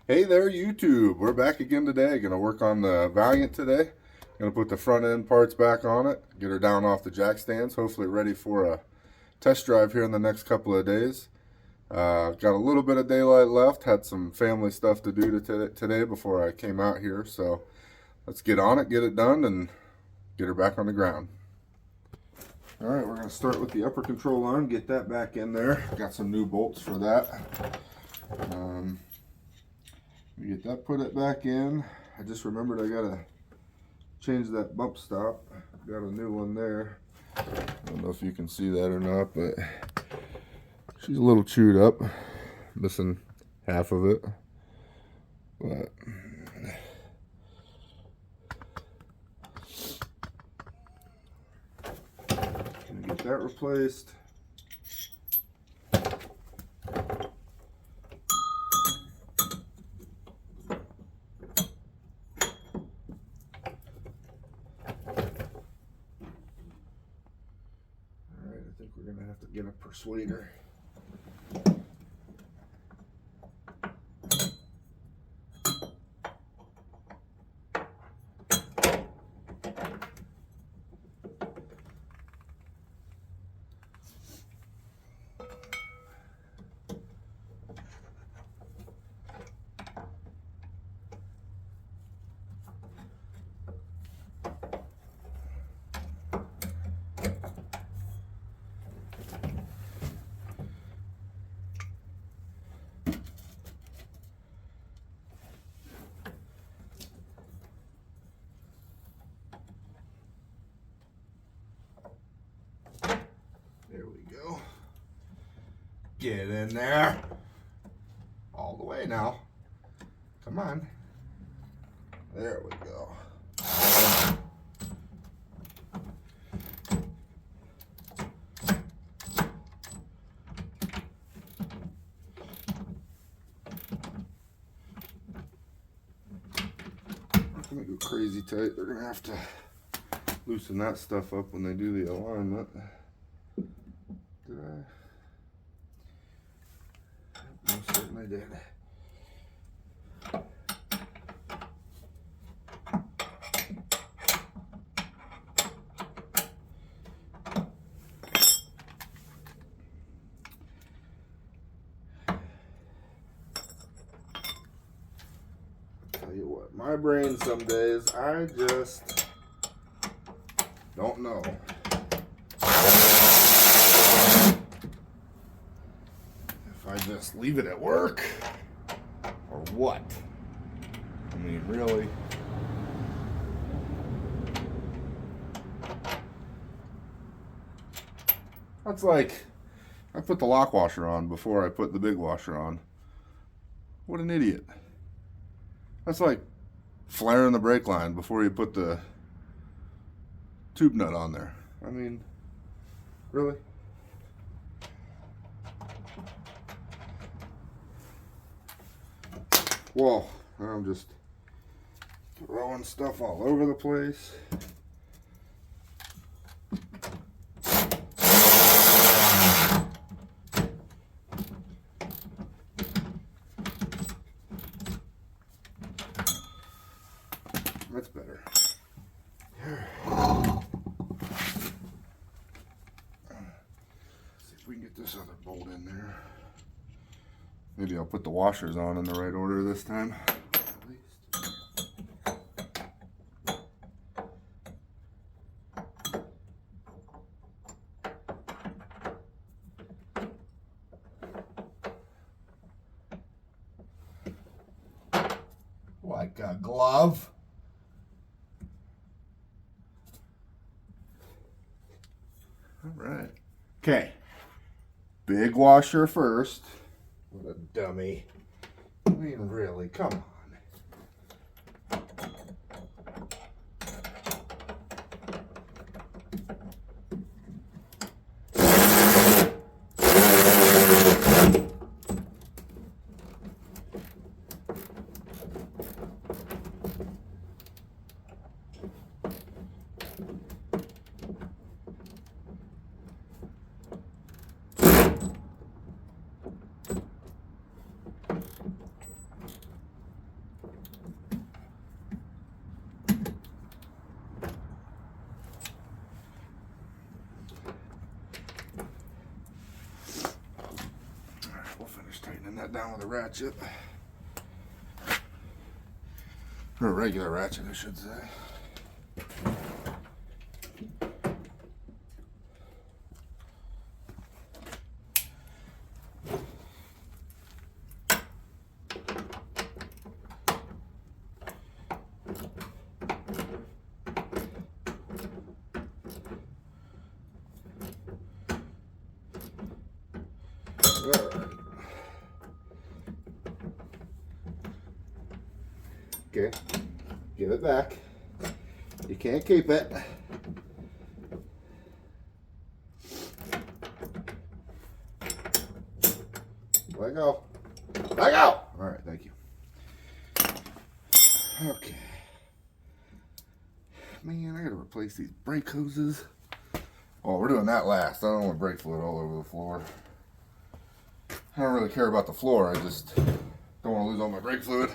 Hey there, YouTube. We're back again today. Gonna work on the Valiant today. Gonna put the front end parts back on it, get her down off the jack stands, hopefully ready for a test drive here in the next couple of days. Got a little bit of daylight left, had some family stuff to do today before I came out here, so let's get on it, get it done, and get her back on the ground. Alright, we're gonna start with the upper control arm, get that back in there. Got some new bolts for that. We get that, put it back in. I just remembered I gotta change that bump stop. Got a new one there. I don't know if you can see that or not, but she's a little chewed up, missing half of it. But gonna get that replaced. I think we're gonna have to get a persuader. There we go. Get in there. All the way now. Come on. There we go. It's gonna go crazy tight. They're gonna have to loosen that stuff up when they do the alignment. Did I? Most certainly did. Tell you what, my brain some days, I just don't know. If I just leave it at work or what? I mean, really? That's like, I put the lock washer on before I put the big washer on. What an idiot. That's like flaring the brake line before you put the tube nut on there. I mean, really? Whoa, I'm just throwing stuff all over the place. That's better. See if we can get this other bolt in there. Maybe I'll put the washers on in the right order this time. At least. Like a glove. All right. Okay. Big washer first. What a dummy. I mean, really, come on. that down with a ratchet. Or a regular ratchet, I should say. Okay, give it back. You can't keep it. Let go. Let go! All right, thank you. Okay. Man, I gotta replace these brake hoses. Oh, we're doing that last. I don't want brake fluid all over the floor. I don't really care about the floor. I just don't want to lose all my brake fluid.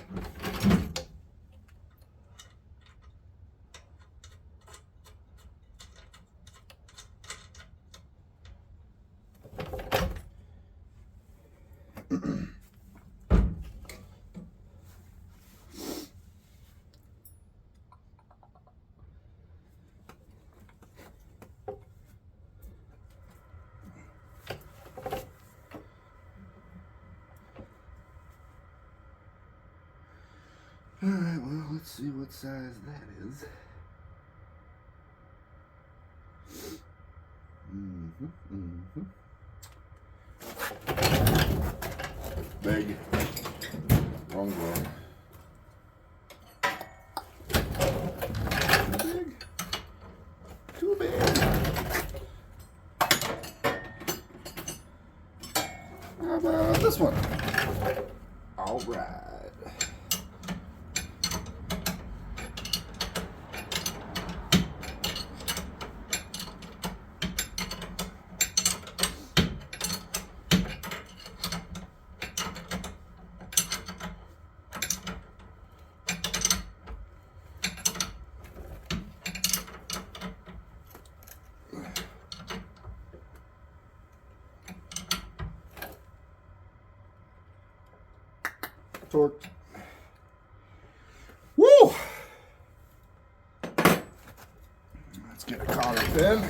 Alright, well, let's see what size that is. Big. Wrong one. Too big. Too big. How about this one? Alright. Torque. Woo! Let's get a cotter pin.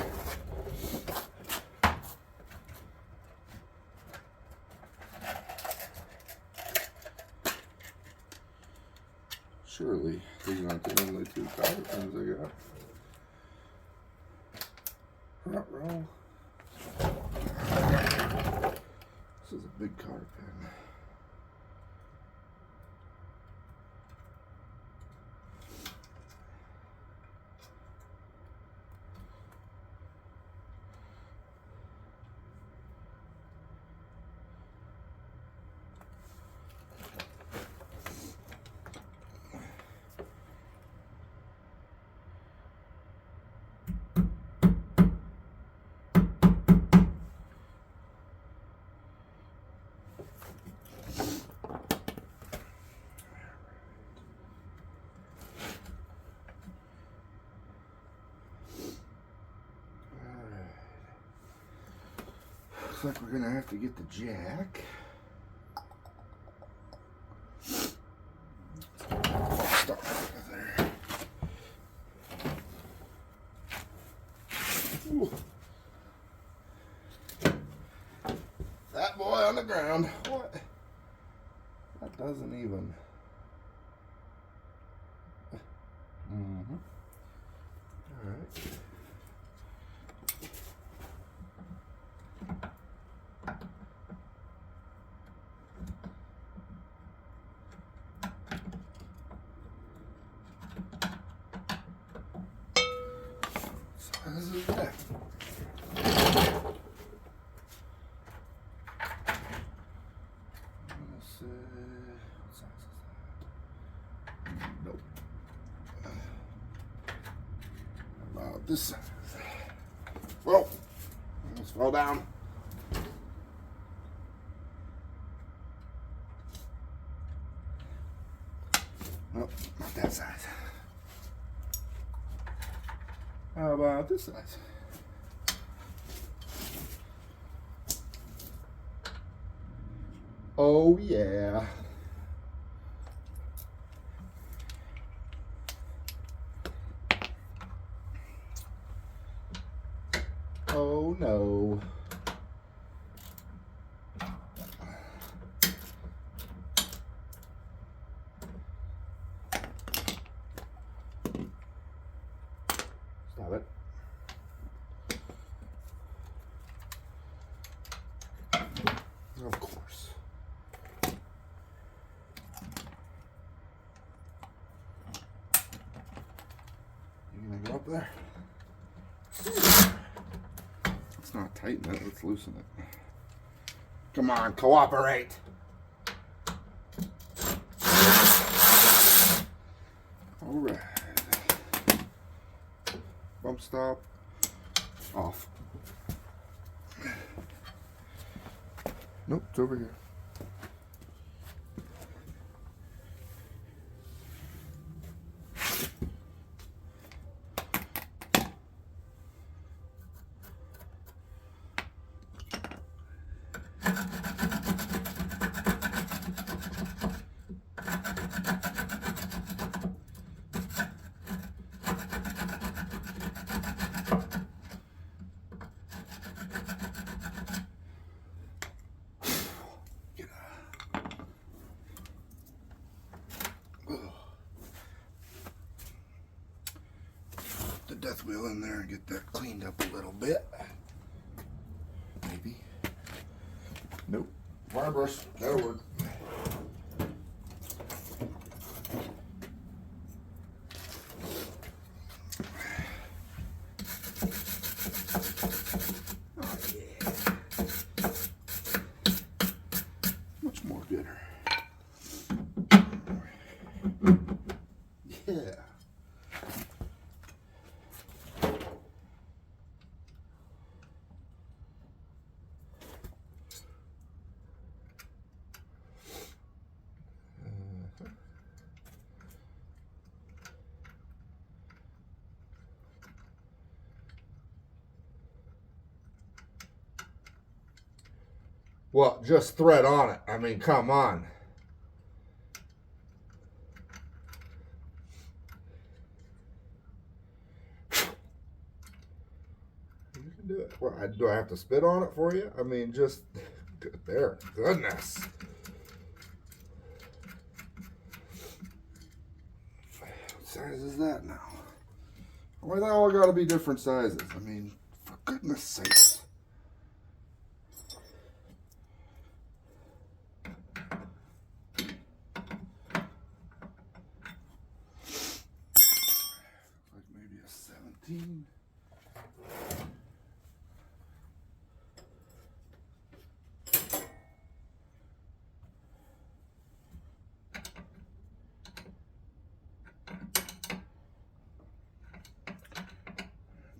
Surely these aren't the only two cotter pins I got. Front row. This is a big cotter pin. Looks like we're gonna have to get the jack. Stop right there. Ooh. That boy on the ground. What? That doesn't even. All right. This is that. Let's see. What size is that? Nope. About this size. Whoa! Almost fell down. Nope, not that size. How about this size? Oh yeah. Oh no. Stop it. Of course. You gonna go up there? Let's not tighten it, let's loosen it. Come on, cooperate. All right. Bump stop off. Nope, it's over here. The death wheel in there and get that cleaned up a little bit. Maybe. Nope. Wire brush. That'll work. Oh yeah. Much more gooder. Yeah. Well, just thread on it. I mean, come on. You can do it. Well, do I have to spit on it for you? I mean, just there. Goodness. What size is that now? Why they all got to be different sizes? I mean, for goodness sakes. Like maybe a 17.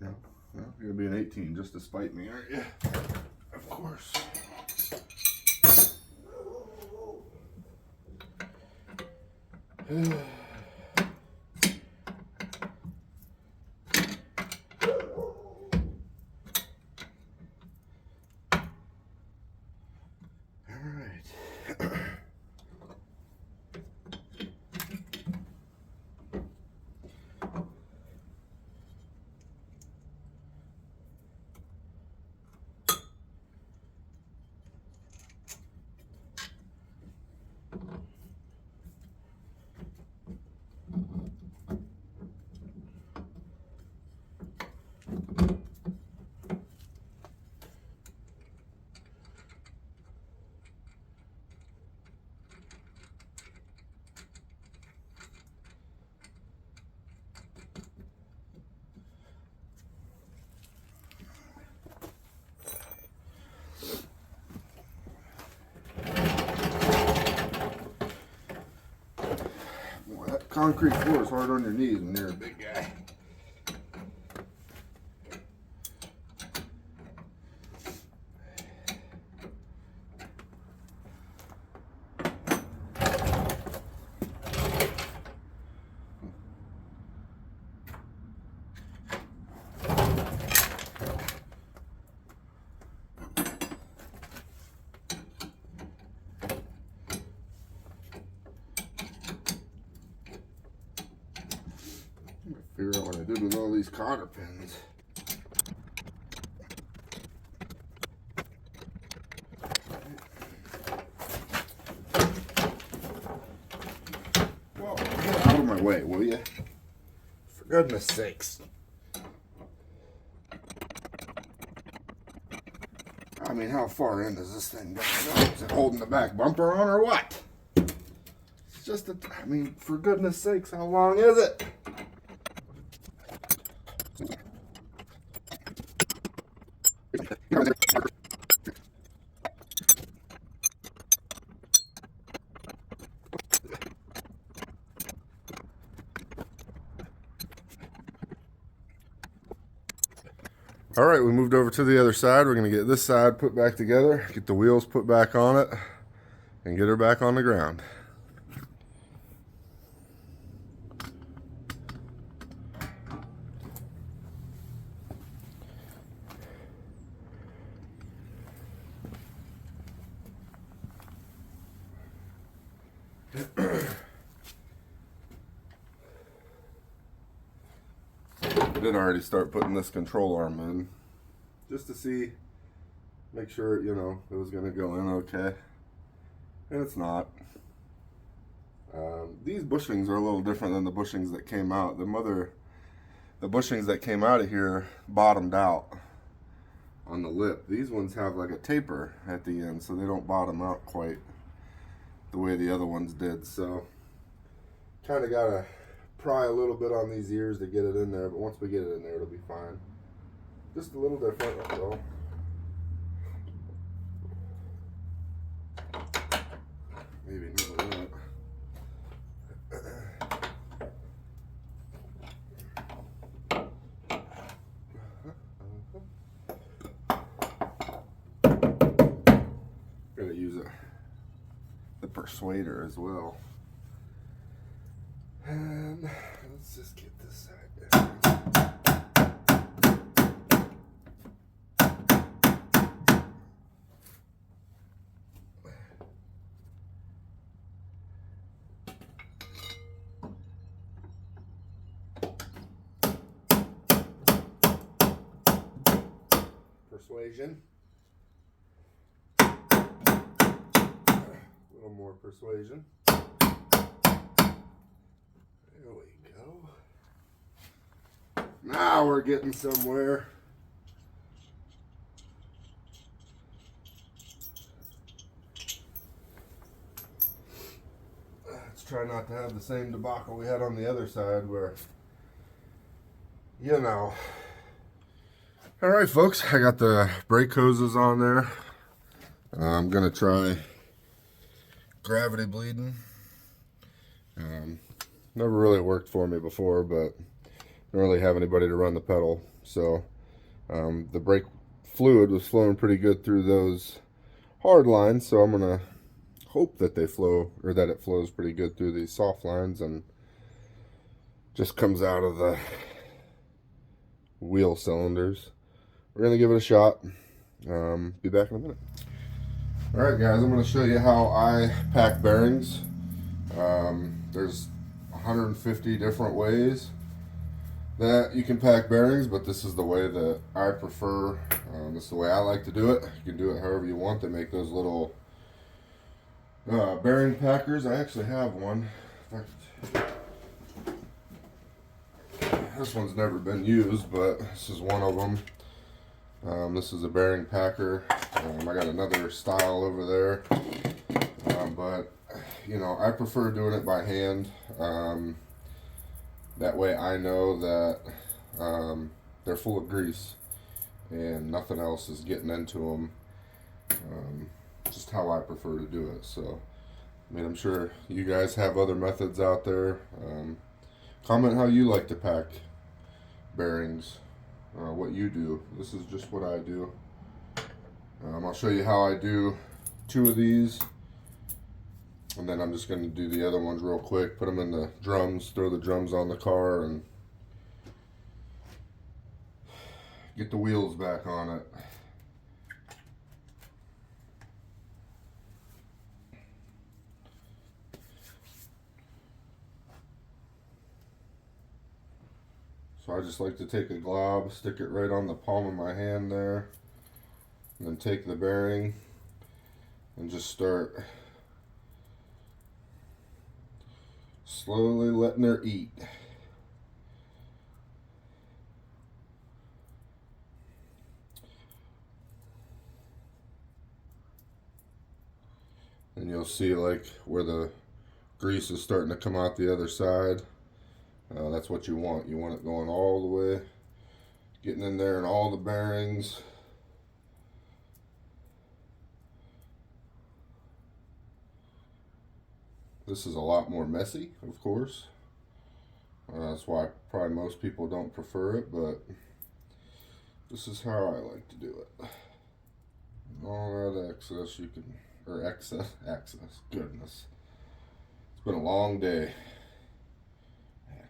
No, well, you're gonna be an 18 just to spite me, aren't you? Of course. Boy, that concrete floor is hard on your knees when you're a big guy. I did with all these cotter pins. Well, get out of my way, will you? For goodness sakes. I mean, how far in does this thing go? Is it holding the back bumper on or what? It's just a, I mean, for goodness sakes, how long is it? All right, we moved over to the other side. We're going to get this side put back together, get the wheels put back on it, and get her back on the ground. I did already start putting this control arm in just to see, make sure, you know, it was going to go in okay, and it's not. These bushings are a little different than the bushings that came out. The bushings that came out of here bottomed out on the lip. These ones have like a taper at the end, so they don't bottom out quite the way the other ones did. So kind of gotta pry a little bit on these ears to get it in there, but once we get it in there, it'll be fine. Just a little different, that's all. Maybe not that. Gotta use the persuader as well. And let's just get this side down. Persuasion. A little more persuasion. There we go. Now we're getting somewhere. Let's try not to have the same debacle we had on the other side where, you know. All right, folks, I got the brake hoses on there. I'm gonna try gravity bleeding. Never really worked for me before, but don't really have anybody to run the pedal. So the brake fluid was flowing pretty good through those hard lines, so I'm gonna hope that they flow, or that it flows pretty good through these soft lines and just comes out of the wheel cylinders. We're gonna give it a shot. Be back in a minute. All right, guys, I'm gonna show you how I pack bearings. There's 150 different ways that you can pack bearings, but this is the way that I prefer. This is the way I like to do it. You can do it however you want. They make those little bearing packers. I actually have one. This one's never been used, but this is one of them. This is a bearing packer. I got another style over there, but you know, I prefer doing it by hand. That way I know that they're full of grease and nothing else is getting into them. Just how I prefer to do it. So, I mean, I'm sure you guys have other methods out there. Comment how you like to pack bearings, what you do. This is just what I do. I'll show you how I do 2 of these, and then I'm just going to do the other ones real quick, put them in the drums, throw the drums on the car, and get the wheels back on it. So I just like to take a glob, stick it right on the palm of my hand there, and then take the bearing and just start slowly letting her eat. And you'll see like where the grease is starting to come out the other side. That's what you want. You want it going all the way, getting in there in all the bearings. This is a lot more messy, of course. That's why probably most people don't prefer it, but this is how I like to do it. All that excess you can, or excess, goodness. It's been a long day.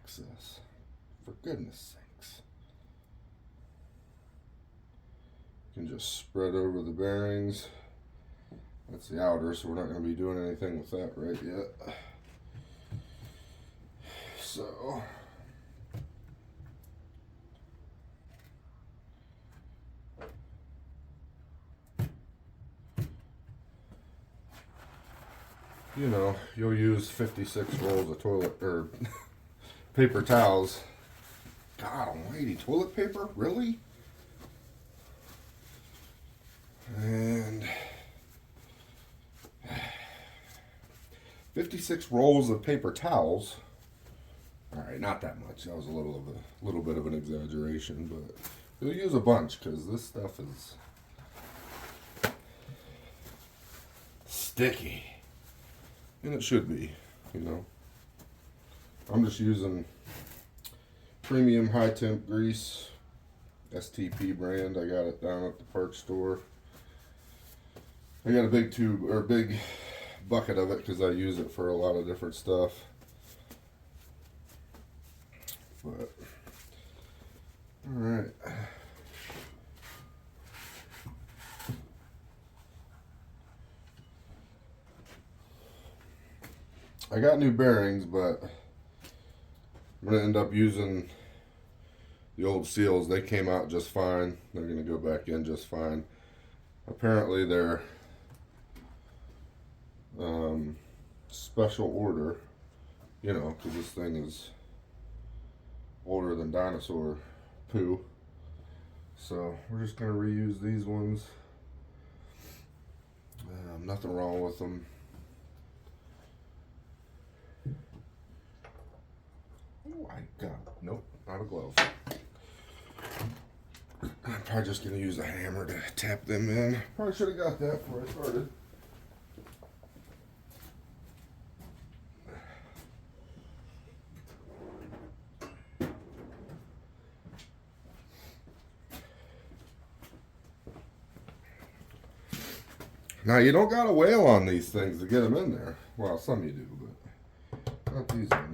Excess, for goodness sakes. You can just spread over the bearings. That's the outer, so we're not going to be doing anything with that right yet. So, you know, you'll use 56 rolls of toilet or paper towels. God almighty, toilet paper? Really? And 56 rolls of paper towels. All right, not that much. That was a little bit of an exaggeration, but you'll use a bunch because this stuff is sticky, and it should be. You know, I'm just using premium high temp grease, STP brand. I got it down at the parts store. I got a big tube or big bucket of it because I use it for a lot of different stuff. But all right. I got new bearings, but I'm gonna end up using the old seals. They came out just fine. They're gonna go back in just fine. Apparently they're special order, you know, because this thing is older than dinosaur poo. So we're just gonna reuse these ones. Nothing wrong with them. Oh, I got, nope, not a glove. I'm probably just gonna use a hammer to tap them in. Probably should have got that before I started. Now you don't gotta wail on these things to get them in there. Well, some you do, but not these ones.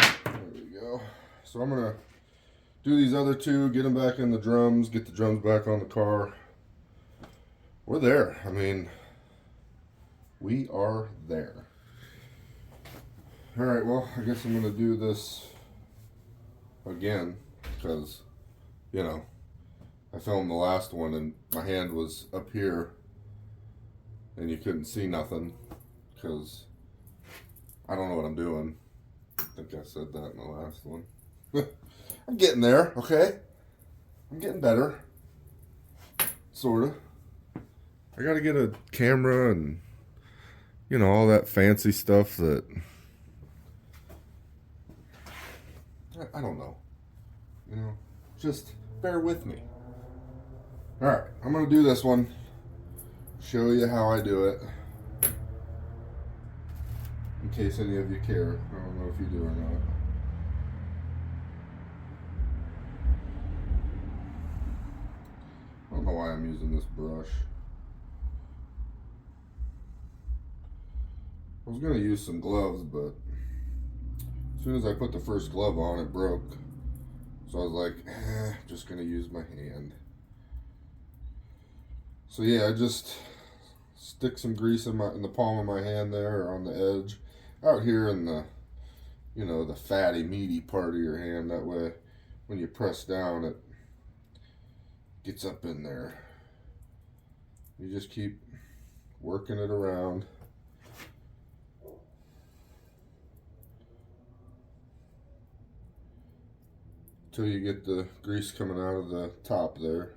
There we go. So I'm gonna do these other two, get them back in the drums, get the drums back on the car. We're there. I mean, we are there. All right, well, I guess I'm gonna do this again because, you know, I filmed the last one and my hand was up here and you couldn't see nothing because I don't know what I'm doing. I think I said that in the last one. I'm getting there, okay? I'm getting better. Sort of. I gotta get a camera and, you know, all that fancy stuff that I don't know. You know, just bear with me. All right, I'm gonna do this one. Show you how I do it. In case any of you care. I don't know if you do or not. I don't know why I'm using this brush. I was gonna use some gloves, but as soon as I put the first glove on, it broke. So I was like, I'm just gonna use my hand. So yeah, I just stick some grease in the palm of my hand there, or on the edge, out here in the, the fatty, meaty part of your hand. That way, when you press down, it gets up in there. You just keep working it around. Until you get the grease coming out of the top there.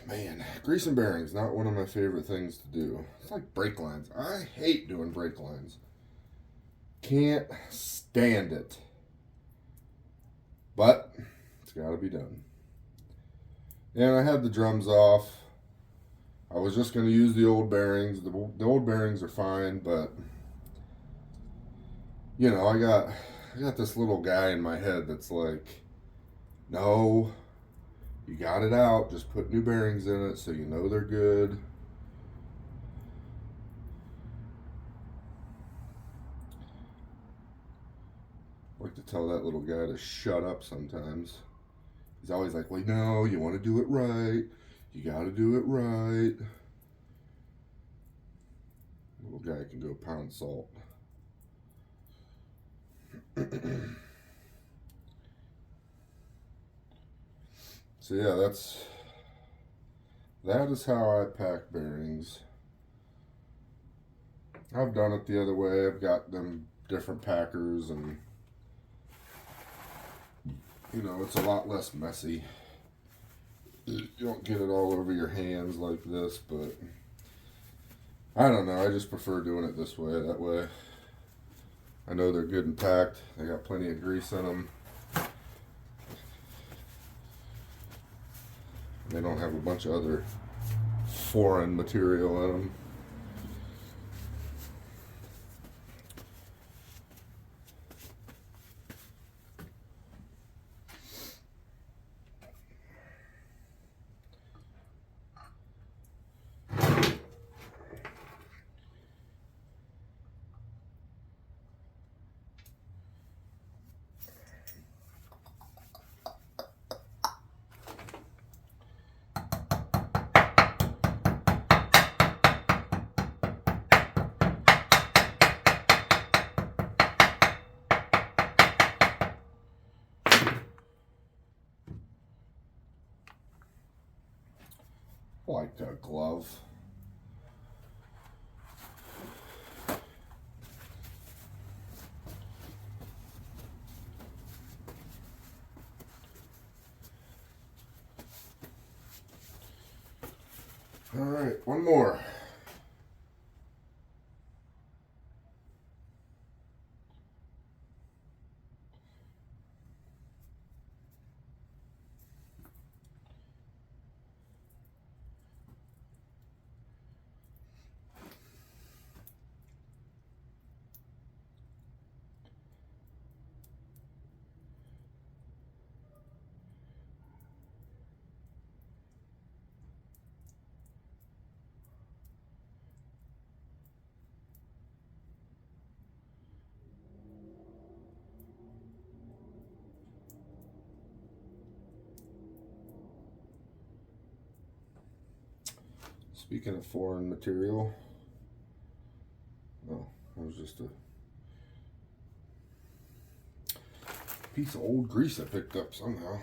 Man, greasing bearings, not one of my favorite things to do. It's like brake lines. I hate doing brake lines. Can't stand it. But it's got to be done. And I had the drums off. I was just going to use the old bearings. The old bearings are fine, but I got this little guy in my head that's like, no, you got it out. Just put new bearings in it so you know they're good. I like to tell that little guy to shut up sometimes. He's always like, well, no, you want to do it right. You got to do it right. Little guy can go pound salt. So yeah, that is how I pack bearings. I've done it the other way. I've got them different packers, and it's a lot less messy. You don't get it all over your hands like this, but I don't know. I just prefer doing it this way. That way I know they're good and packed. They got plenty of grease in them. They don't have a bunch of other foreign material in them. Like a glove. All right, one more. Speaking of foreign material, oh, that was just a piece of old grease I picked up somehow.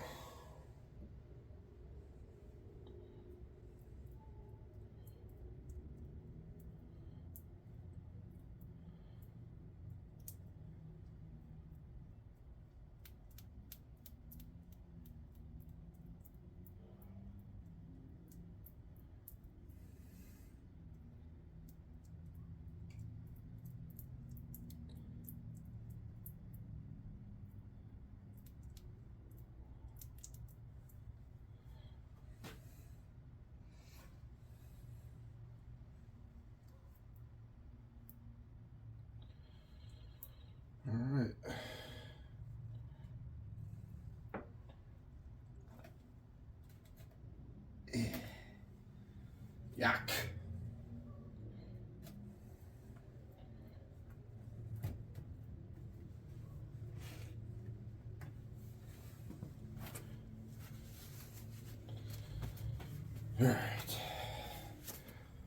Yuck.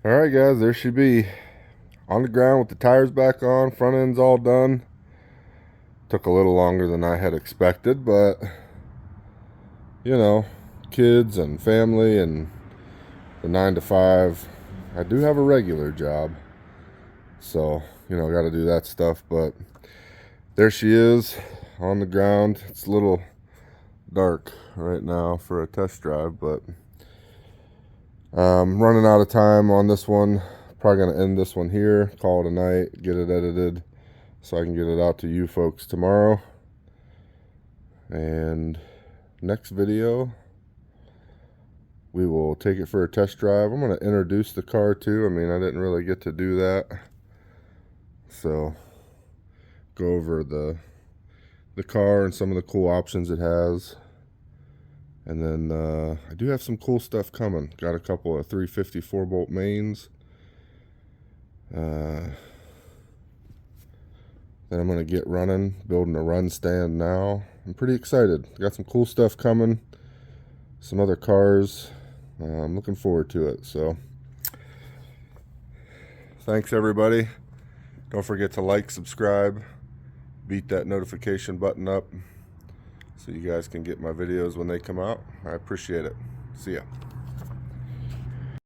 Alright guys, there she be. On the ground with the tires back on, front end's all done. Took a little longer than I had expected, but you know, kids and family and the 9 to 5. I do have a regular job, so you know, got to do that stuff. But there she is on the ground. It's a little dark right now for a test drive, but running out of time on this one. Probably gonna end this one here, call it a night, get it edited so I can get it out to you folks tomorrow. And next video, we will take it for a test drive. I'm going to introduce the car too. I mean, I didn't really get to do that. So, go over the car and some of the cool options it has. And then I do have some cool stuff coming. Got a couple of 350 4-bolt mains. That I'm going to get running, building a run stand now. I'm pretty excited. Got some cool stuff coming. Some other cars. I'm looking forward to it. So, thanks everybody. Don't forget to like, subscribe, beat that notification button up so you guys can get my videos when they come out. I appreciate it. See ya.